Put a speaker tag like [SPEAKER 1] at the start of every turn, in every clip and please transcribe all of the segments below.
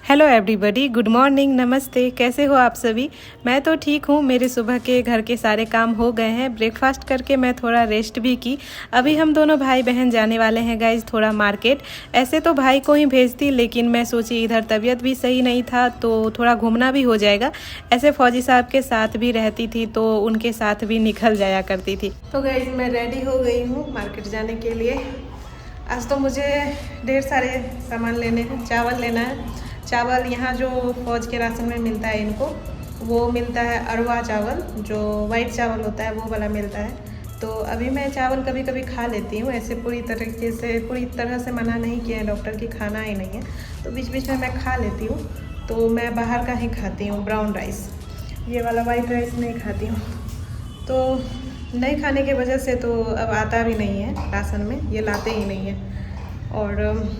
[SPEAKER 1] Hello everybody, good morning, नमस्ते। कैसे हो आप सभी? मैं तो ठीक हूँ। मेरे सुबह के घर के सारे काम हो गए हैं। ब्रेकफास्ट करके मैं थोड़ा रेस्ट भी की। अभी हम दोनों भाई बहन जाने वाले हैं गाइज थोड़ा मार्केट। ऐसे तो भाई को ही भेजती, लेकिन मैं सोची इधर तबीयत भी सही नहीं था तो थोड़ा घूमना भी हो जाएगा। ऐसे फौजी साहब के साथ भी रहती थी तो उनके साथ भी निकल जाया करती थी। तो गाइज मैं रेडी हो गई हूँ मार्केट जाने के लिए। आज तो मुझे ढेर सारे सामान लेने हैं। चावल लेना है। चावल यहाँ जो फौज के राशन में मिलता है इनको, वो मिलता है अरवा चावल, जो वाइट चावल होता है वो वाला मिलता है। तो अभी मैं चावल कभी कभी खा लेती हूँ, ऐसे पूरी तरह से मना नहीं किया है डॉक्टर की, खाना ही नहीं है, तो बीच बीच में मैं खा लेती हूँ। तो मैं बाहर का ही खाती हूँ, ब्राउन राइस, ये वाला वाइट राइस नहीं खाती हूँ। तो नहीं खाने की वजह से तो अब आता भी नहीं है राशन में, ये लाते ही नहीं है। और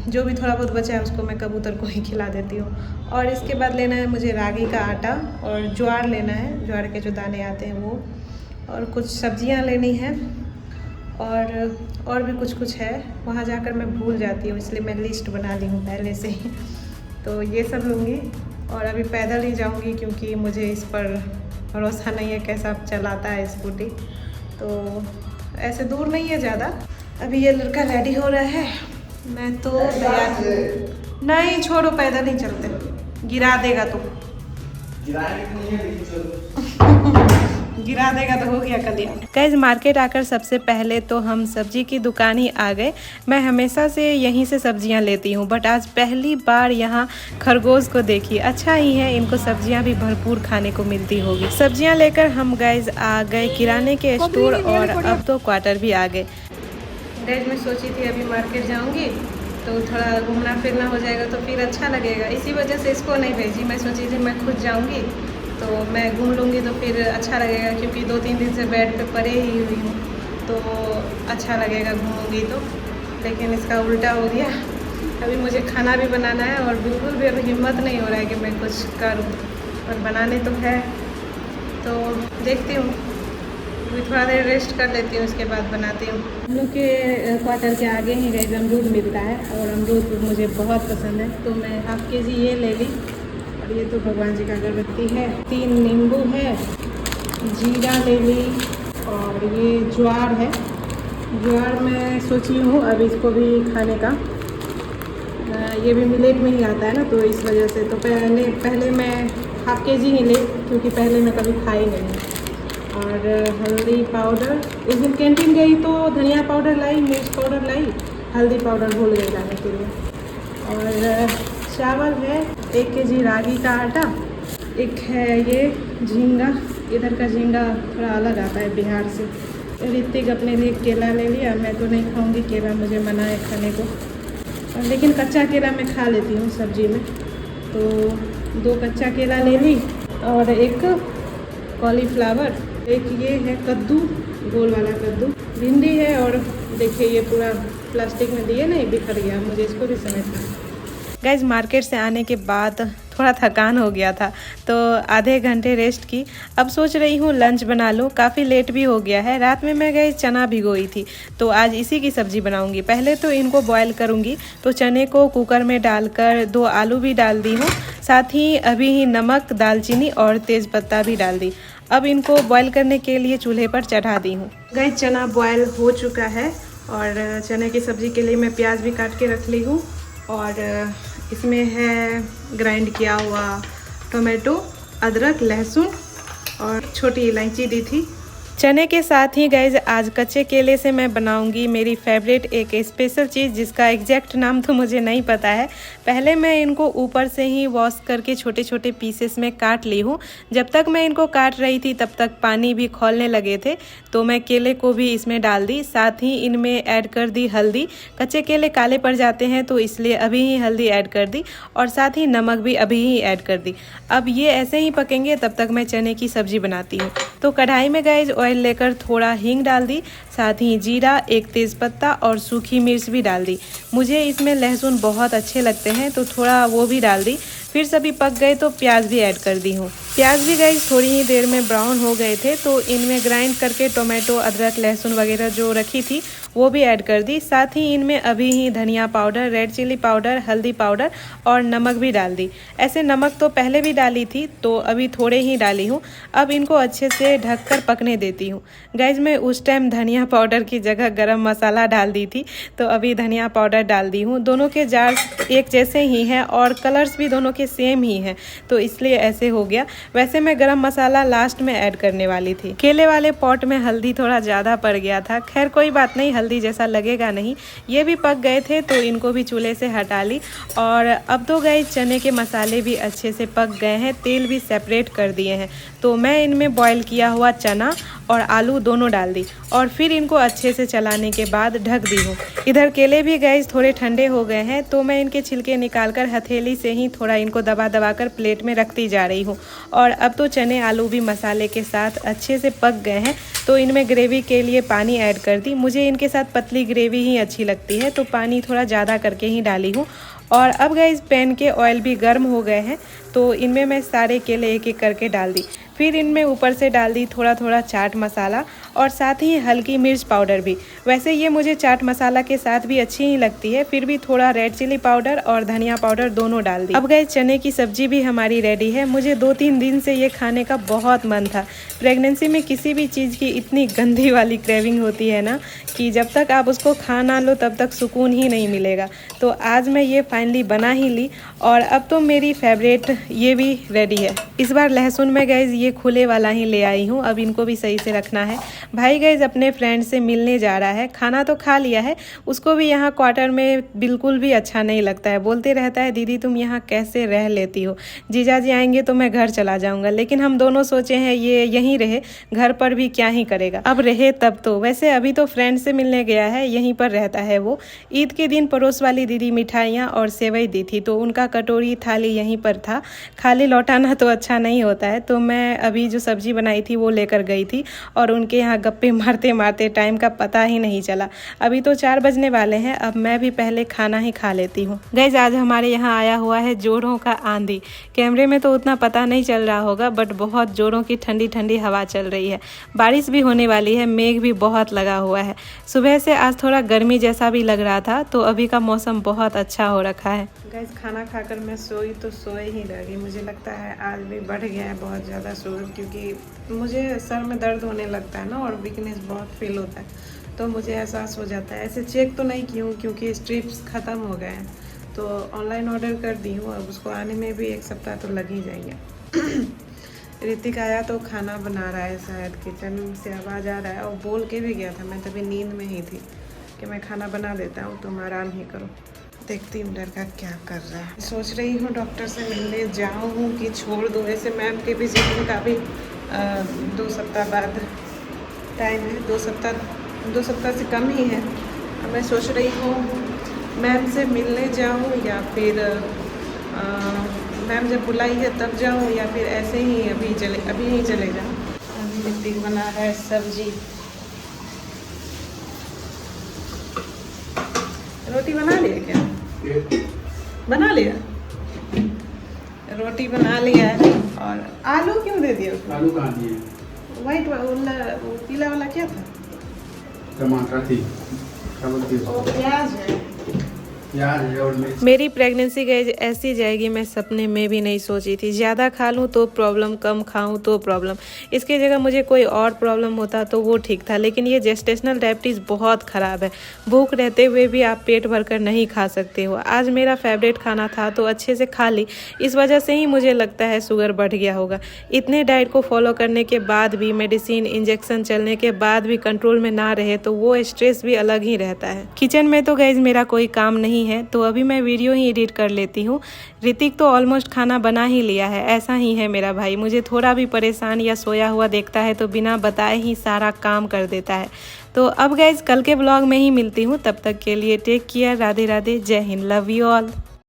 [SPEAKER 1] जो भी थोड़ा बहुत बचा है उसको मैं कबूतर को ही खिला देती हूँ। और इसके बाद लेना है मुझे रागी का आटा और ज्वार लेना है, ज्वार के जो दाने आते हैं वो, और कुछ सब्जियाँ लेनी है, और भी कुछ है। वहाँ जाकर मैं भूल जाती हूँ, इसलिए मैं लिस्ट बना ली हूँ पहले से ही। तो ये सब लूँगी और अभी पैदल ही जाऊँगी, क्योंकि मुझे इस पर भरोसा नहीं है कैसा चलाता है स्कूटी। तो ऐसे दूर नहीं है ज़्यादा। अभी ये लड़का रेडी हो रहा है, मैं तो तैयार। नहीं छोड़ो, पैदल ही चलते, गिरा देगा तो गिरा देगा तो हो गया कलिया। गाइस मार्केट आकर सबसे पहले तो हम सब्जी की दुकान ही आ गए। मैं हमेशा से यहीं से सब्जियां लेती हूं, बट आज पहली बार यहां खरगोश को देखी। अच्छा ही है, इनको सब्जियां भी भरपूर खाने को मिलती होगी। सब्जियां लेकर हम गाइस आ गए किराने के स्टोर, और अब तो क्वार्टर भी आ गए। गाइस मैं सोची थी अभी मार्केट जाऊंगी तो थोड़ा घूमना फिरना हो जाएगा तो फिर अच्छा लगेगा, इसी वजह से इसको नहीं भेजी। मैं सोची थी मैं खुद जाऊंगी तो मैं घूम लूँगी तो फिर अच्छा लगेगा, क्योंकि 2-3 दिन से बेड पे पड़े ही हुई हूँ, तो अच्छा लगेगा घूमूंगी तो। लेकिन इसका उल्टा हो गया। अभी मुझे खाना भी बनाना है और बिल्कुल भी अभी हिम्मत नहीं हो रहा है कि मैं कुछ करूँ, और बनाने तो है। तो देखती हूँ, अभी थोड़ा देर रेस्ट कर लेती हूँ, उसके बाद बनाती हूँ। हम लोग के क्वार्टर के आगे ही गाइस अमरूद मिलता है, और अमरूद मुझे बहुत पसंद है, तो मैं हाफ केजी ये ले ली। और ये तो भगवान जी का अगरबत्ती है, 3 नींबू है, जीरा ले ली, और ये ज्वार है। ज्वार मैं सोची हूँ अब इसको भी खाने का। ये भी मिलेट में ही आता है ना, तो इस वजह से तो पहले मैं हाफ केजी ही ले, क्योंकि पहले मैं कभी खाई नहीं। और हल्दी पाउडर, इस दिन कैंटीन गई तो धनिया पाउडर लाई, मिर्च पाउडर लाई, हल्दी पाउडर भूल गई लाने के लिए। और चावल है 1 केजी, रागी का आटा, एक है ये झींगा, इधर का झींगा थोड़ा अलग आता है बिहार से। ऋतिक अपने लिए केला ले लिया, मैं तो नहीं खाऊंगी केला, मुझे मना है खाने को, और लेकिन कच्चा केला मैं खा लेती हूँ सब्जी में। तो 2 कच्चा केला ले ली, और एक कॉलीफ्लावर, एक ये है कद्दू, गोल वाला कद्दू, भिंडी है, और देखिए ये पूरा प्लास्टिक में दिए नहीं, बिखर गया, मुझे इसको भी समेटना है। गाइज मार्केट से आने के बाद थोड़ा थकान हो गया था, तो आधे घंटे रेस्ट की। अब सोच रही हूँ लंच बना लूँ, काफ़ी लेट भी हो गया है। रात में मैं गई चना भिगोई थी, तो आज इसी की सब्ज़ी बनाऊँगी। पहले तो इनको बॉयल करूँगी, तो चने को कुकर में डालकर 2 आलू भी डाल दी हूँ, साथ ही अभी ही नमक, दालचीनी और तेज़पत्ता भी डाल दी। अब इनको बॉयल करने के लिए चूल्हे पर चढ़ा दी हूँ। गाइस चना बॉयल हो चुका है, और चने की सब्ज़ी के लिए मैं प्याज भी काट के रख ली हूँ, और इसमें है ग्राइंड किया हुआ टोमेटो, अदरक, लहसुन और छोटी इलायची दी थी। चने के साथ ही गाइज आज कच्चे केले से मैं बनाऊंगी मेरी फेवरेट एक स्पेशल चीज़, जिसका एग्जैक्ट नाम तो मुझे नहीं पता है। पहले मैं इनको ऊपर से ही वॉश करके छोटे छोटे पीसेस में काट ली हूँ। जब तक मैं इनको काट रही थी तब तक पानी भी खौलने लगे थे, तो मैं केले को भी इसमें डाल दी, साथ ही इनमें ऐड कर दी हल्दी। कच्चे केले काले पड़ जाते हैं तो इसलिए अभी ही हल्दी ऐड कर दी, और साथ ही नमक भी अभी ही ऐड कर दी। अब ये ऐसे ही पकेंगे तब तक मैं चने की सब्ज़ी बनाती हूँ। तो कढ़ाई में गाइज ऑयल लेकर थोड़ा हींग डाल दी, साथ ही जीरा, एक तेज़पत्ता और सूखी मिर्च भी डाल दी। मुझे इसमें लहसुन बहुत अच्छे लगते हैं तो थोड़ा वो भी डाल दी। फिर सभी पक गए तो प्याज भी ऐड कर दी हूँ। प्याज भी गाइस थोड़ी ही देर में ब्राउन हो गए थे, तो इनमें ग्राइंड करके टोमेटो, अदरक, लहसुन वगैरह जो रखी थी वो भी ऐड कर दी। साथ ही इनमें अभी ही धनिया पाउडर, रेड चिली पाउडर, हल्दी पाउडर और नमक भी डाल दी। ऐसे नमक तो पहले भी डाली थी, तो अभी थोड़े ही डाली हूँ। अब इनको अच्छे से ढककर पकने देती हूँ। गाइज मैं उस टाइम धनिया पाउडर की जगह गरम मसाला डाल दी थी, तो अभी धनिया पाउडर डाल दी हूँ। दोनों के जार एक जैसे ही हैं और कलर्स भी दोनों के सेम ही हैं, तो इसलिए ऐसे हो गया। वैसे मैं गरम मसाला लास्ट में ऐड करने वाली थी। केले वाले पॉट में हल्दी थोड़ा ज़्यादा पड़ गया था, खैर कोई बात नहीं, हल्दी जैसा लगेगा नहीं। ये भी पक गए थे तो इनको भी चूल्हे से हटा ली। और अब तो गाइस चने के मसाले भी अच्छे से पक गए हैं, तेल भी सेपरेट कर दिए हैं। तो मैं इनमें बॉईल किया हुआ चना और आलू दोनों डाल दी और फिर इनको अच्छे से चलाने के बाद ढक दी हूँ। इधर केले भी गाइस थोड़े ठंडे हो गए हैं, तो मैं इनके छिलके निकालकर हथेली से ही थोड़ा इनको दबा दबा कर प्लेट में रखती जा रही हूँ। और अब तो चने आलू भी मसाले के साथ अच्छे से पक गए हैं, तो इनमें ग्रेवी के लिए पानी ऐड कर दी। मुझे इनके साथ पतली ग्रेवी ही अच्छी लगती है, तो पानी थोड़ा ज़्यादा करके ही डाली हूँ। और अब गाइस पैन के ऑयल भी गर्म हो गए हैं, तो इनमें मैं सारे केले एक एक करके डाल दी। फिर इनमें ऊपर से डाल दी थोड़ा थोड़ा चाट मसाला और साथ ही हल्की मिर्च पाउडर भी। वैसे ये मुझे चाट मसाला के साथ भी अच्छी ही लगती है, फिर भी थोड़ा रेड चिली पाउडर और धनिया पाउडर दोनों डाल दी। अब गाइस चने की सब्जी भी हमारी रेडी है। मुझे 2-3 दिन से ये खाने का बहुत मन था। प्रेगनेंसी में किसी भी चीज़ की इतनी गंदी वाली क्रेविंग होती है ना, कि जब तक आप उसको खा ना लो तब तक सुकून ही नहीं मिलेगा। तो आज मैं ये फाइनली बना ही ली और अब तो मेरी फेवरेट ये भी रेडी है। इस बार लहसुन में गाइस ये खुले वाला ही ले आई हूँ, अब इनको भी सही से रखना है। भाई गाइस अपने फ्रेंड से मिलने जा रहा है, खाना तो खा लिया है, उसको भी यहाँ क्वार्टर में बिल्कुल भी अच्छा नहीं लगता है। बोलते रहता है दीदी तुम यहाँ कैसे रह लेती हो, जीजा जी आएंगे तो मैं घर चला जाऊँगा। लेकिन हम दोनों सोचे हैं ये यहीं रहे, घर पर भी क्या ही करेगा, अब रहे तब तो। वैसे अभी तो फ्रेंड से मिलने गया है, यहीं पर रहता है वो। ईद के दिन पड़ोस वाली दीदी मिठाइयाँ और सेवई दी थी, तो उनका कटोरी थाली यहीं पर था। खाली लौटाना तो अच्छा नहीं होता है, तो मैं अभी जो सब्जी बनाई थी वो लेकर गई थी और उनके यहाँ गप्पे मारते मारते टाइम का पता ही नहीं चला। अभी तो 4 बजने वाले हैं, अब मैं भी पहले खाना ही खा लेती हूँ। गाइस आज हमारे यहाँ आया हुआ है जोरों का आंधी। कैमरे में तो उतना पता नहीं चल रहा होगा, बट बहुत जोरों की ठंडी ठंडी हवा चल रही है। बारिश भी होने वाली है, मेघ भी बहुत लगा हुआ है। सुबह से आज थोड़ा गर्मी जैसा भी लग रहा था, तो अभी का मौसम बहुत अच्छा हो रखा है। गाइस खाना खाकर मैं सोई तो सोए ही रह गई। मुझे लगता है आज भी बढ़ गया है बहुत ज़्यादा शुगर, क्योंकि मुझे सर में दर्द होने लगता है ना और वीकनेस बहुत फील होता है, तो मुझे एहसास हो जाता है। ऐसे चेक तो नहीं की हूँ क्योंकि स्ट्रिप्स ख़त्म हो गए हैं, तो ऑनलाइन ऑर्डर कर दी हूँ। अब उसको आने में भी 1 सप्ताह तो लग ही जाएंगे। ऋतिक आया तो खाना बना रहा है, शायद किचन से आवाज़ आ रहा है, और बोल के भी गया था, मैं तभी नींद में ही थी, कि मैं खाना बना देता हूँ तुम आराम ही करो। देखती हूँ लड़का क्या कर रहा है। सोच रही हूँ डॉक्टर से मिलने जाऊँ कि छोड़ दूँ। ऐसे मैम के विजिटिंग का भी 2 सप्ताह बाद टाइम है, 2 सप्ताह से कम ही है। अब मैं सोच रही हूँ मैम से मिलने जाऊँ या फिर मैम जब बुलाई है तब जाऊँ, या फिर ऐसे ही अभी ही चले जाऊँ। अभी ऋतिक बना है सब्जी। रोटी बना लिया क्या? बना लिया, रोटी बना लिया है। और आलू क्यों दे दिया?
[SPEAKER 2] आलू कहाँ दिए?
[SPEAKER 1] वाइट वाला, वो पीला वाला क्या था?
[SPEAKER 2] टमाटर थी,
[SPEAKER 1] प्याज है।
[SPEAKER 2] मेरी
[SPEAKER 1] प्रेगनेंसी गाइस ऐसी जाएगी मैं सपने में भी नहीं सोची थी। ज़्यादा खा लूँ तो प्रॉब्लम, कम खाऊँ तो प्रॉब्लम। इसकी जगह मुझे कोई और प्रॉब्लम होता तो वो ठीक था, लेकिन ये जेस्टेशनल डायबिटीज़ बहुत ख़राब है। भूख रहते हुए भी आप पेट भरकर नहीं खा सकते हो। आज मेरा फेवरेट खाना था तो अच्छे से खा ली, इस वजह से ही मुझे लगता है शुगर बढ़ गया होगा। इतने डाइट को फॉलो करने के बाद भी, मेडिसिन इंजेक्शन चलने के बाद भी कंट्रोल में ना रहे तो वो स्ट्रेस भी अलग ही रहता है। किचन में तो गाइस मेरा कोई काम नहीं है, तो अभी मैं वीडियो ही एडिट कर लेती हूँ। ऋतिक तो ऑलमोस्ट खाना बना ही लिया है। ऐसा ही है मेरा भाई, मुझे थोड़ा भी परेशान या सोया हुआ देखता है तो बिना बताए ही सारा काम कर देता है। तो अब गाइज कल के ब्लॉग में ही मिलती हूँ, तब तक के लिए टेक केयर, राधे राधे, जय हिंद, लव यू ऑल।